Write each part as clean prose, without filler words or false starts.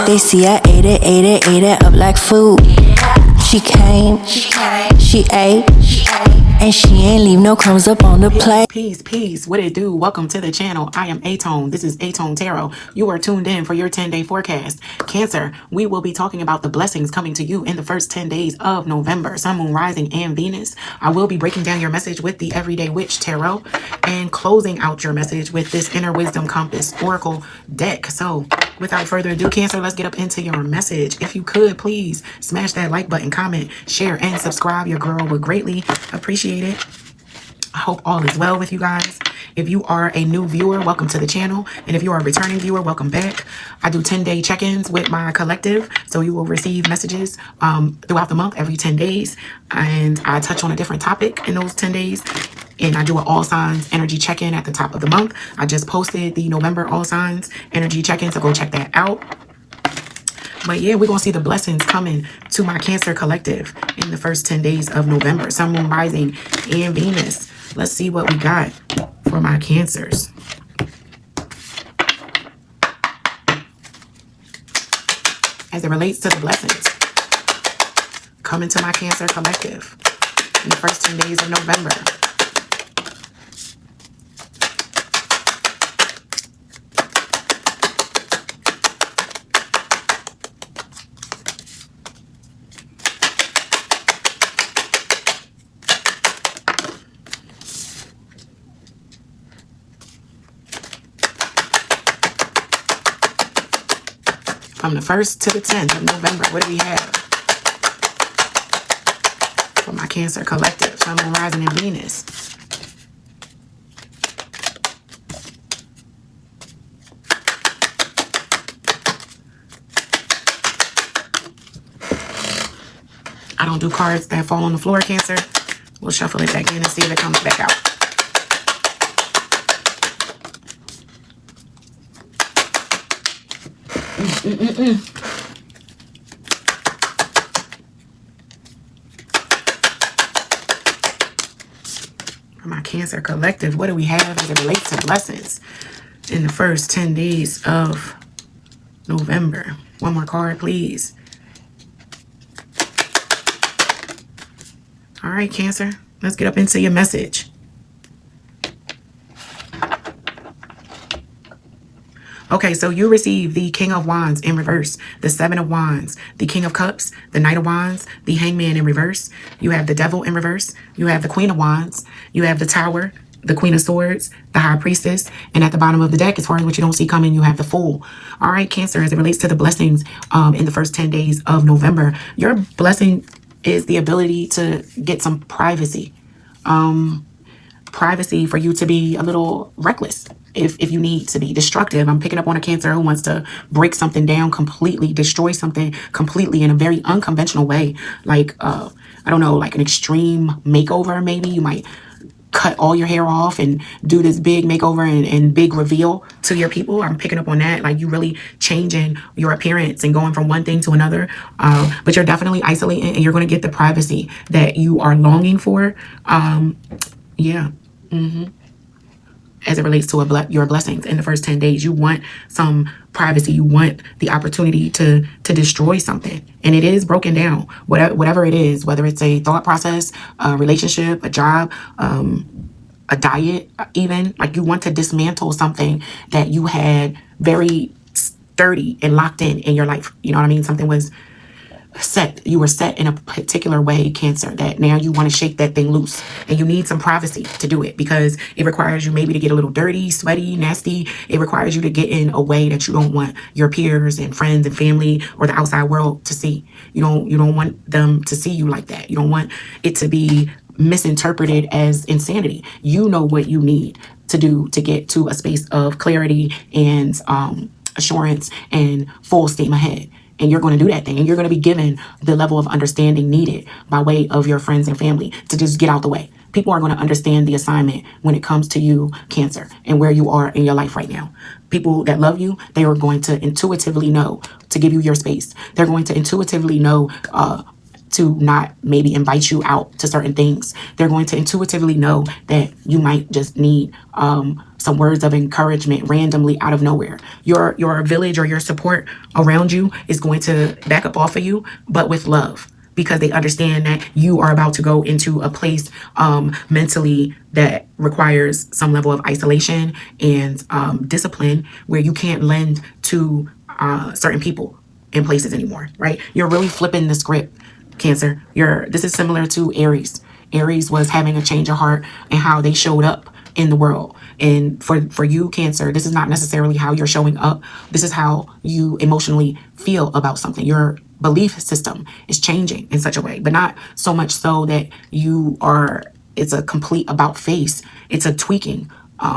They see I ate it up like food. She came, she ate, and she ain't leave no crumbs up on the plate. Peace, what it do? Welcome to the channel. I am A-Tone. This is A-Tone Tarot. You are tuned in for your 10-day forecast. Cancer, we will be talking about the blessings coming to you in the first 10 days of November. Sun, Moon, Rising, and Venus. I will be breaking down your message with the Everyday Witch Tarot and closing out your message with this Inner Wisdom Compass Oracle deck. So without further ado, Cancer, let's get up into your message. If you could, please smash that like button, comment, share, and subscribe. Your girl would greatly appreciate it. I hope all is well with you guys. If you are a new viewer, welcome to the channel. And if you are a returning viewer, welcome back. I do 10-day check-ins with my collective. So you will receive messages throughout the month, every 10 days. And I touch on a different topic in those 10 days. And I do an all signs energy check-in at the top of the month. I just posted the November all signs energy check-in, so go check that out. But yeah, we're going to see the blessings coming to my Cancer collective in the first 10 days of November. Sun, Moon, Rising, and Venus. Let's see what we got for my Cancers. As it relates to the blessings coming to my Cancer collective in the first 10 days of November. From the 1st to the 10th of November, what do we have for my Cancer collective? Sun, Moon, Rising, and Venus. I don't do cards that fall on the floor, Cancer. We'll shuffle it back in and see if it comes back out. For my Cancer collective, what do we have as it relates to blessings in the first 10 days of November? One more card, please. All right, Cancer, let's get up into your message. Okay, so you receive the King of Wands in reverse, the Seven of Wands, the King of Cups, the Knight of Wands, the Hangman in reverse. You have the Devil in reverse. You have the Queen of Wands. You have the Tower, the Queen of Swords, the High Priestess. And at the bottom of the deck, as far as what you don't see coming, you have the Fool. All right, Cancer, as it relates to the blessings in the first 10 days of November, your blessing is the ability to get some privacy. Privacy for you to be a little reckless. If you need to be destructive. I'm picking up on a Cancer who wants to break something down completely, destroy something completely in a very unconventional way. Like, I don't know, like an extreme makeover maybe. You might cut all your hair off and do this big makeover and big reveal to your people. I'm picking up on that. Like you really changing your appearance and going from one thing to another. But you're definitely isolating and you're going to get the privacy that you are longing for. Yeah. As it relates to your blessings in the first 10 days, you want some privacy. You want the opportunity to destroy something. And it is broken down, whatever it is, whether it's a thought process, a relationship, a job, a diet, even. Like you want to dismantle something that you had very sturdy and locked in your life. You know what I mean? Something was set, you were set in a particular way, Cancer, that now you want to shake that thing loose and you need some privacy to do it because it requires you maybe to get a little dirty, sweaty, nasty. It requires you to get in a way that you don't want your peers and friends and family or the outside world to see. You don't want them to see you like that. You don't want it to be misinterpreted as insanity. You know what you need to do to get to a space of clarity and assurance and full steam ahead. And you're going to do that thing. And you're going to be given the level of understanding needed by way of your friends and family to just get out the way. People are going to understand the assignment when it comes to you, Cancer, and where you are in your life right now. People that love you, they are going to intuitively know to give you your space. They're going to intuitively know to not maybe invite you out to certain things. They're going to intuitively know that you might just need some some words of encouragement randomly out of nowhere. Your village or your support around you is going to back up off of you, but with love, because they understand that you are about to go into a place mentally that requires some level of isolation and discipline, where you can't lend to certain people in places anymore, right? You're really flipping the script, Cancer. This is similar to Aries. Aries was having a change of heart and how they showed up in the world. And for you, Cancer, this is not necessarily how you're showing up. This is how you emotionally feel about something. Your belief system is changing in such a way, but not so much so that it's a complete about face. It's a tweaking,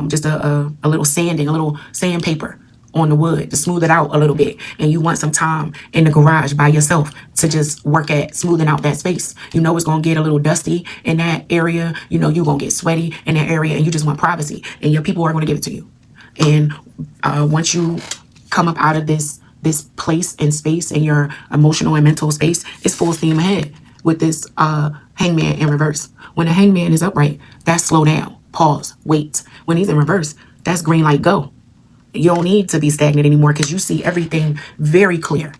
just a little sanding, a little sandpaper on the wood to smooth it out a little bit. And you want some time in the garage by yourself to just work at smoothing out that space. You know it's going to get a little dusty in that area. You know you're going to get sweaty in that area, and you just want privacy, and your people are going to give it to you. And once you come up out of this place and space in your emotional and mental space, it's full steam ahead with this hangman in reverse. When the hangman is upright, that's slow down, pause, wait. When he's in reverse, that's green light, go. You don't need to be stagnant anymore, because you see everything very clear.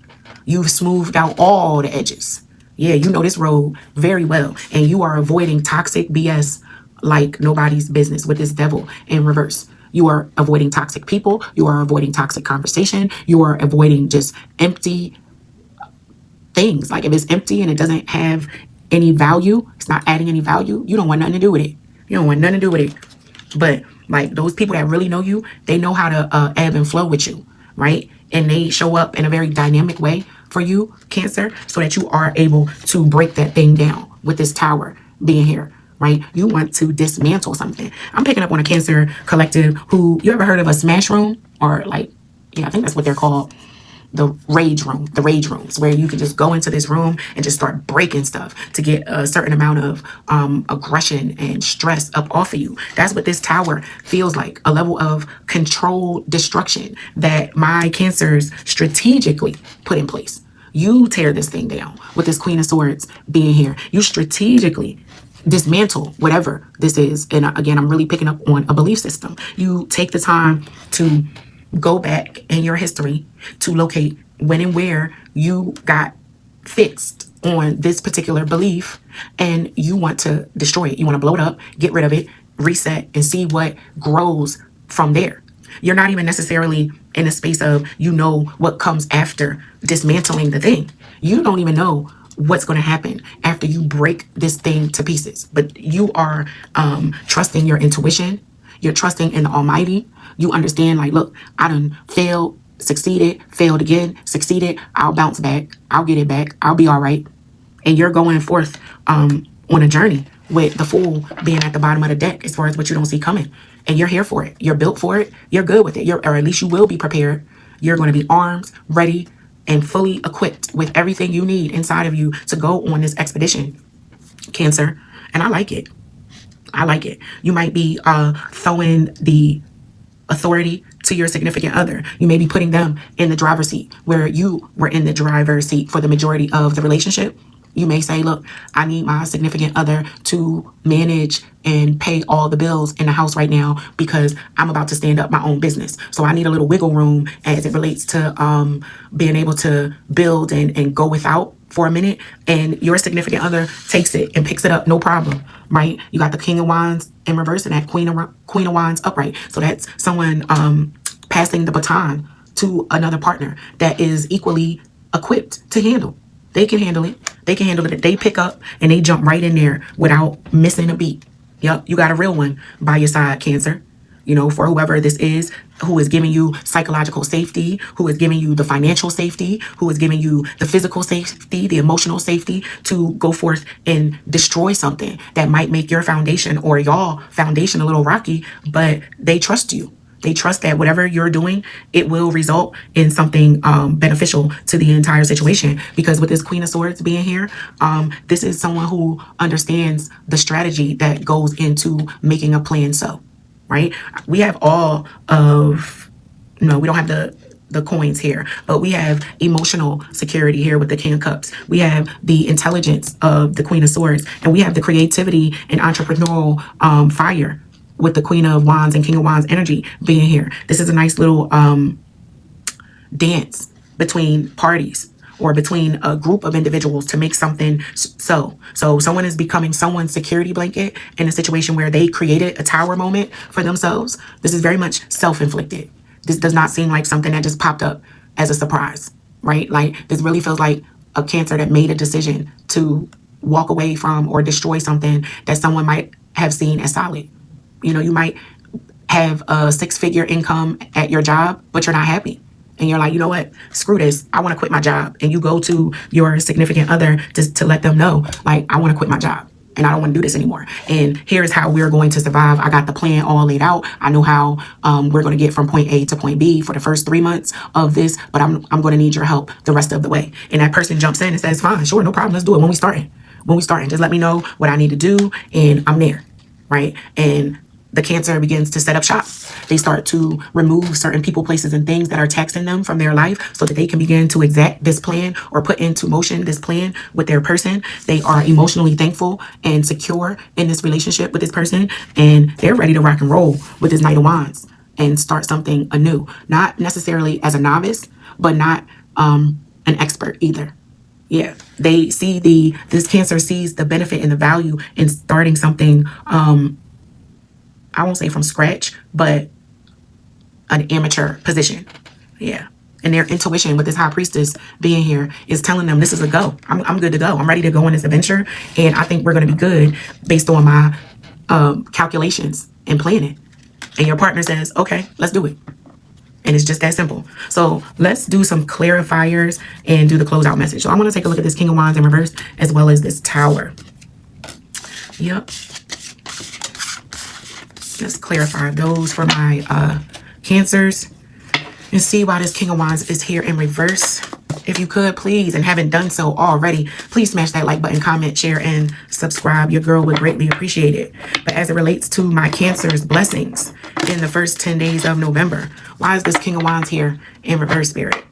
You've smoothed out all the edges. Yeah, you know this road very well, and you are avoiding toxic BS like nobody's business with this devil in reverse. You are avoiding toxic people. You are avoiding toxic conversation. You are avoiding just empty things. Like if it's empty and it doesn't have any value, it's not adding any value, you don't want nothing to do with it. You don't want nothing to do with it. But like those people that really know you, they know how to ebb and flow with you, right? And they show up in a very dynamic way for you, Cancer, so that you are able to break that thing down with this tower being here, right? You want to dismantle something. I'm picking up on a Cancer collective who, you ever heard of a smash room? Or like, yeah, I think that's what they're called. The rage rooms, where you can just go into this room and just start breaking stuff to get a certain amount of aggression and stress up off of you. That's what this tower feels like, a level of controlled destruction that my Cancers strategically put in place. You tear this thing down with this Queen of Swords being here. You strategically dismantle whatever this is. And again, I'm really picking up on a belief system. You take the time to go back in your history to locate when and where you got fixed on this particular belief, and you want to destroy it. You want to blow it up, get rid of it, reset, and see what grows from there. You're not even necessarily in a space of, you know, what comes after dismantling the thing. You don't even know what's going to happen after you break this thing to pieces, but you are trusting your intuition. You're trusting in the Almighty. You understand, like, look, I done failed, succeeded, failed again, succeeded. I'll bounce back. I'll get it back. I'll be all right. And you're going forth on a journey with the Fool being at the bottom of the deck as far as what you don't see coming. And you're here for it. You're built for it. You're good with it. Or at least you will be prepared. You're going to be armed, ready, and fully equipped with everything you need inside of you to go on this expedition, Cancer. And I like it. I like it. You might be throwing the authority to your significant other. You may be putting them in the driver's seat where you were in the driver's seat for the majority of the relationship. You may say, look, I need my significant other to manage and pay all the bills in the house right now because I'm about to stand up my own business. So I need a little wiggle room as it relates to being able to build and go without for a minute. And your significant other takes it and picks it up, no problem, right? You got the King of Wands in reverse and that Queen of Wands upright. So that's someone passing the baton to another partner that is equally equipped to handle. They can handle it. They can handle it. They pick up and they jump right in there without missing a beat. Yep, you got a real one by your side, Cancer. You know, for whoever this is, who is giving you psychological safety, who is giving you the financial safety, who is giving you the physical safety, the emotional safety to go forth and destroy something that might make your foundation or y'all foundation a little rocky, but they trust you. They trust that whatever you're doing, it will result in something beneficial to the entire situation. Because with this Queen of Swords being here, this is someone who understands the strategy that goes into making a plan. So, right? We have all of, no, we don't have the coins here, but we have emotional security here with the King of Cups. We have the intelligence of the Queen of Swords, and we have the creativity and entrepreneurial fire with the Queen of Wands and King of Wands energy being here. This is a nice little dance between parties or between a group of individuals to make something so someone is becoming someone's security blanket in a situation where they created a tower moment for themselves. This is very much self-inflicted. This does not seem like something that just popped up as a surprise, right? Like this really feels like a Cancer that made a decision to walk away from or destroy something that someone might have seen as solid. You know, you might have a 6-figure income at your job, but you're not happy. And you're like, you know what, screw this. I want to quit my job. And you go to your significant other to let them know, like, I want to quit my job and I don't want to do this anymore. And here's how we're going to survive. I got the plan all laid out. I know how we're going to get from point A to point B for the first 3 months of this, but I'm going to need your help the rest of the way. And that person jumps in and says, fine, sure, no problem. Let's do it when we starting. Just let me know what I need to do and I'm there, right? And the Cancer begins to set up shop. They start to remove certain people, places, and things that are taxing them from their life so that they can begin to exact this plan or put into motion this plan with their person. They are emotionally thankful and secure in this relationship with this person, and they're ready to rock and roll with this Knight of Wands and start something anew. Not necessarily as a novice, but not an expert either. Yeah, they see this Cancer sees the benefit and the value in starting something I won't say from scratch, but an amateur position. Yeah. And their intuition with this High Priestess being here is telling them this is a go. I'm good to go. I'm ready to go on this adventure. And I think we're going to be good based on my calculations and planning. And your partner says, okay, let's do it. And it's just that simple. So let's do some clarifiers and do the closeout message. So I'm going to take a look at this King of Wands in reverse as well as this Tower. Yep. Let's clarify those for my Cancers and see why this King of Wands is here in reverse. If you could, please, and haven't done so already, please smash that like button, comment, share, and subscribe. Your girl would greatly appreciate it. But as it relates to my Cancer's blessings in the first 10 days of November, why is this King of Wands here in reverse, Spirit?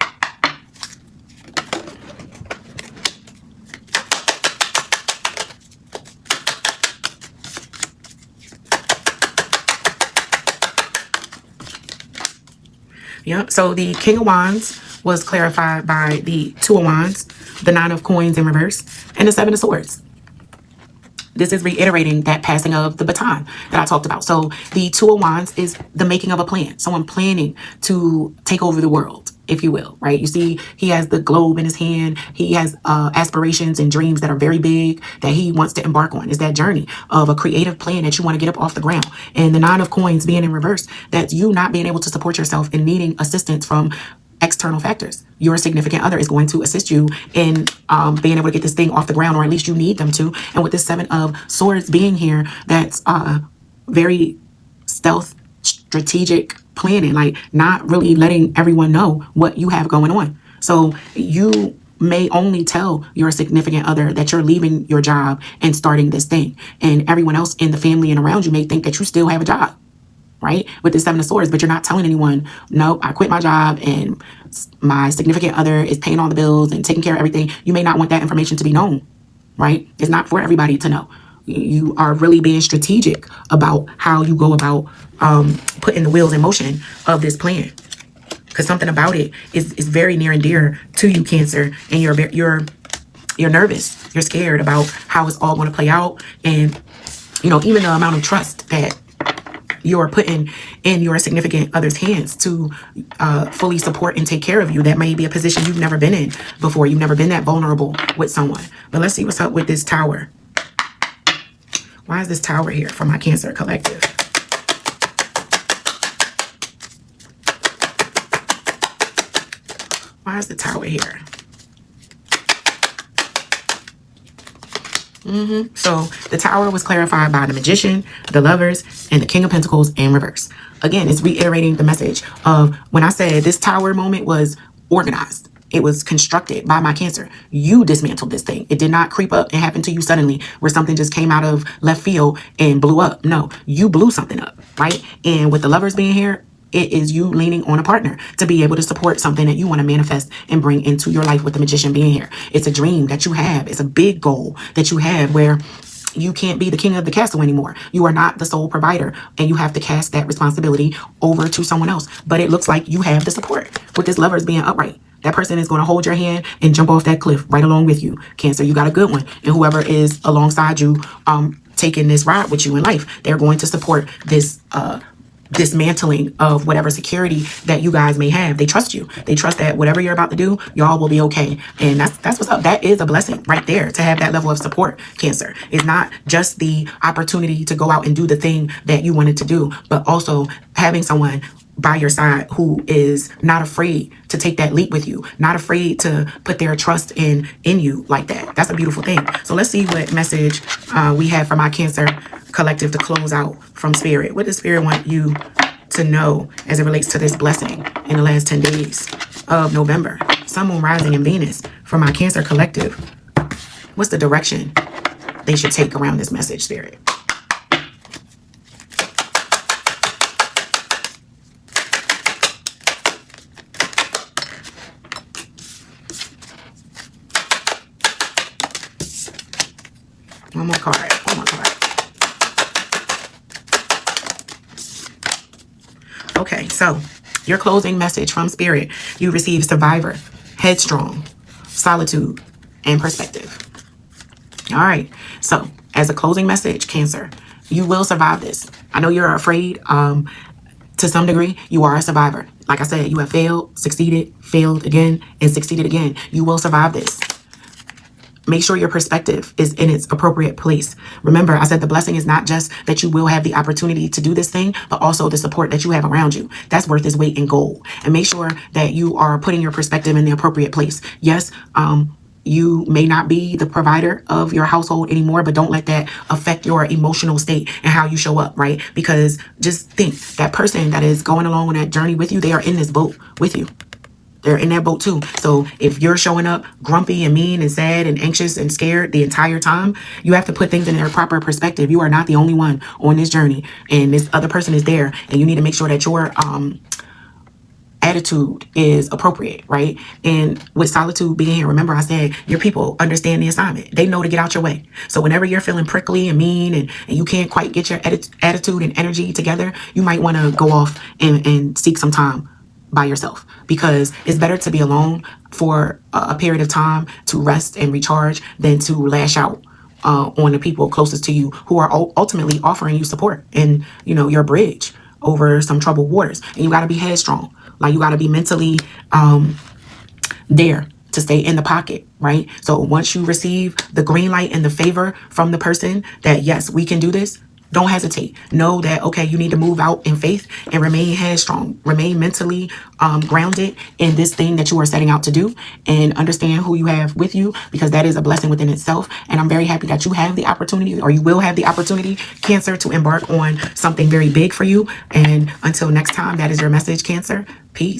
Yep. So the King of Wands was clarified by the Two of Wands, the Nine of Coins in reverse, and the Seven of Swords. This is reiterating that passing of the baton that I talked about. So the Two of Wands is the making of a plan, someone planning to take over the world, if you will, right? You see, he has the globe in his hand. He has aspirations and dreams that are very big that he wants to embark on. Is that journey of a creative plan that you want to get up off the ground. And the Nine of Coins being in reverse, that's you not being able to support yourself and needing assistance from external factors. Your significant other is going to assist you in being able to get this thing off the ground, or at least you need them to. And with this Seven of Swords being here, that's very stealth, strategic planning, like not really letting everyone know what you have going on. So you may only tell your significant other that you're leaving your job and starting this thing. And everyone else in the family and around you may think that you still have a job, right? With the Seven of Swords, but you're not telling anyone, nope, I quit my job and my significant other is paying all the bills and taking care of everything. You may not want that information to be known, right? It's not for everybody to know. You are really being strategic about how you go about putting the wheels in motion of this plan. Because something about it is very near and dear to you, Cancer, and you're nervous. You're scared about how it's all going to play out. And, you know, even the amount of trust that you're putting in your significant other's hands to fully support and take care of you. That may be a position you've never been in before. You've never been that vulnerable with someone. But let's see what's up with this Tower. Why is this Tower here for my Cancer collective? Why is the Tower here? So the Tower was clarified by the Magician, the Lovers, and the King of Pentacles in reverse. Again, it's reiterating the message of when I said this Tower moment was organized. It was constructed by my Cancer. You dismantled this thing. It did not creep up and happen to you suddenly where something just came out of left field and blew up. No, you blew something up, right? And with the Lovers being here, it is you leaning on a partner to be able to support something that you want to manifest and bring into your life with the Magician being here. It's a dream that you have. It's a big goal that you have where you can't be the king of the castle anymore. You are not the sole provider, and you have to cast that responsibility over to someone else. But it looks like you have the support with this Lovers being upright. That person is going to hold your hand and jump off that cliff right along with you. Cancer, you got a good one. And whoever is alongside you, taking this ride with you in life, they're going to support this dismantling of whatever security that you guys may have. They trust you. They trust that whatever you're about to do, y'all will be okay. And that's what's up. That is a blessing right there, to have that level of support, Cancer. It's not just the opportunity to go out and do the thing that you wanted to do, but also having someone by your side who is not afraid to take that leap with you, not afraid to put their trust in you like that. That's a beautiful thing. So let's see what message we have from our Cancer collective to close out from Spirit. What does Spirit want you to know as it relates to this blessing in the last 10 days of November? Sun, Moon, Rising, and Venus from our Cancer collective. What's the direction they should take around this message, Spirit? One more card. One more card. Okay, so your closing message from Spirit. You receive Survivor, Headstrong, Solitude, and Perspective. All right. So as a closing message, Cancer, you will survive this. I know you're afraid. To some degree, you are a survivor. Like I said, you have failed, succeeded, failed again, and succeeded again. You will survive this. Make sure your perspective is in its appropriate place. Remember, I said the blessing is not just that you will have the opportunity to do this thing, but also the support that you have around you. That's worth its weight in gold. And make sure that you are putting your perspective in the appropriate place. Yes, you may not be the provider of your household anymore, but don't let that affect your emotional state and how you show up, right? Because just think, that person that is going along on that journey with you, they are in this boat with you. They're in that boat too. So if you're showing up grumpy and mean and sad and anxious and scared the entire time, you have to put things in their proper perspective. You are not the only one on this journey, and this other person is there, and you need to make sure that your attitude is appropriate, right? And with solitude being here, remember I said your people understand the assignment. They know to get out your way. So whenever you're feeling prickly and mean and you can't quite get your attitude and energy together, you might want to go off and seek some time by yourself, because it's better to be alone for a period of time to rest and recharge than to lash out on the people closest to you who are ultimately offering you support and, you know, your bridge over some troubled waters. And you got to be headstrong. Like, you got to be mentally there to stay in the pocket, right? So once you receive the green light and the favor from the person that, yes, we can do this, don't hesitate. Know that, okay, you need to move out in faith and remain headstrong. Remain mentally grounded in this thing that you are setting out to do, and understand who you have with you, because that is a blessing within itself. And I'm very happy that you have the opportunity, or you will have the opportunity, Cancer, to embark on something very big for you. And until next time, that is your message, Cancer. Peace.